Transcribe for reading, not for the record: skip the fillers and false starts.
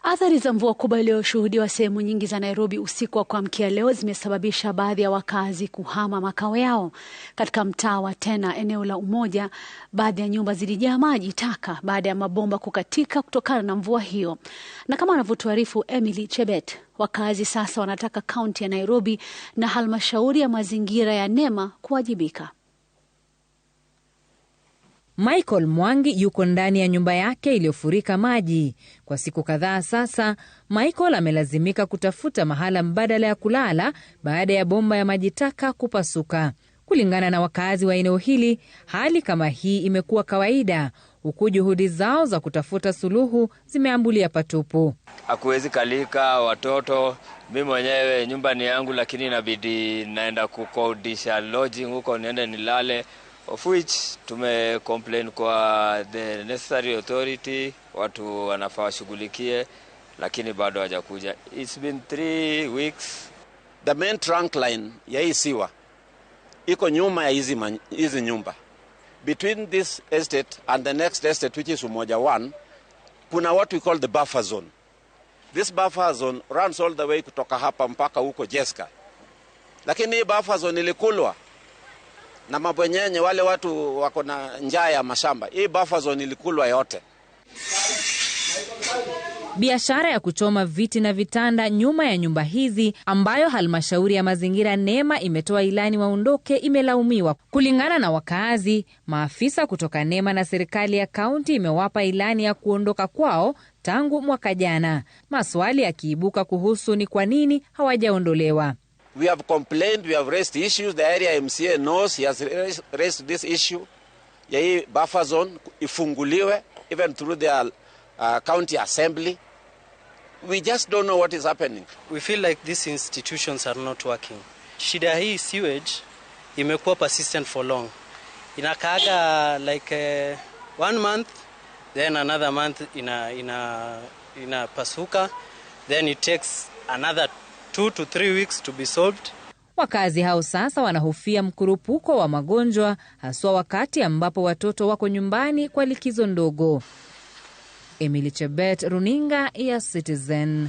Athari za mvua kubwa iliyoshuhudiwa sehemu nyingi za Nairobi usiku wa kuamkia leo zimesababisha baadhi ya wakazi kuhama makao yao. Katika mtaa wa Tena, eneo la Umoja, baadhi ya nyumba zilijaa maji taka baada ya mabomba kukatika kutokana na mvua hiyo. Na kama anavyotuarifu Emily Chebet, wakazi sasa wanataka kaunti ya Nairobi na halmashauri ya mazingira ya NEMA kuwajibika. Michael Mwangi yuko ndani ya nyumba yake iliyofurika maji. Kwa siku kadhaa sasa, Michael amelazimika kutafuta mahala mbadala ya kulala baada ya bomba ya maji taka kupasuka. Kulingana na wakazi wa eneo hili, hali kama hii imekuwa kawaida, huku juhudi zao za kutafuta suluhu zimeambulia patupu. Hakuwezi kalika watoto, mimi mwenyewe nyumba ni yangu, lakini inabidi naenda kukodisha lodging huko niende nilale. Of which complain kwa the necessary authority, watu wanafaa washughulikie, lakini bado hawajakuja. It's been 3 weeks. The main trunk line ya hii siwa iko nyuma ya hizi nyumba. Between this estate and the next estate, which is Umoja 1, kuna what we call the buffer zone. This buffer zone runs all the way kutoka hapa mpaka huko Jeska. Lakini hii buffer zone ilikulwa na mabwenyenye, wale watu wako na njaa ya mashamba. Hii buffer zone ilikulwa yote. Biashara ya kuchoma viti na vitanda nyuma ya nyumba hizi, ambayo halmashauri ya mazingira NEMA imetoa ilani waondoke, imelaumiwa. Kulingana na wakazi, maafisa kutoka NEMA na serikali ya kaunti imewapa ilani ya kuondoka kwao tangu mwaka jana. Maswali yakiibuka kuhusu ni kwa nini hawajaondolewa. We have complained, we have raised issues. The area MCA knows, he has raised this issue. Ya hii buffer zone ifunguliwe, even through the county assembly. We just don't know what is happening. We feel like these institutions are not working. Shida hii sewage imekuwa persistent for long. Inakaaga like 1 month, then another month inapasuka, then it takes another 2 to 3 weeks to be solved. Wakazi hao sasa wanahofia mkurupuko wa magonjwa, haswa wakati ambapo watoto wako nyumbani kwa likizo ndogo. Emily Chebet, runinga ya Citizen.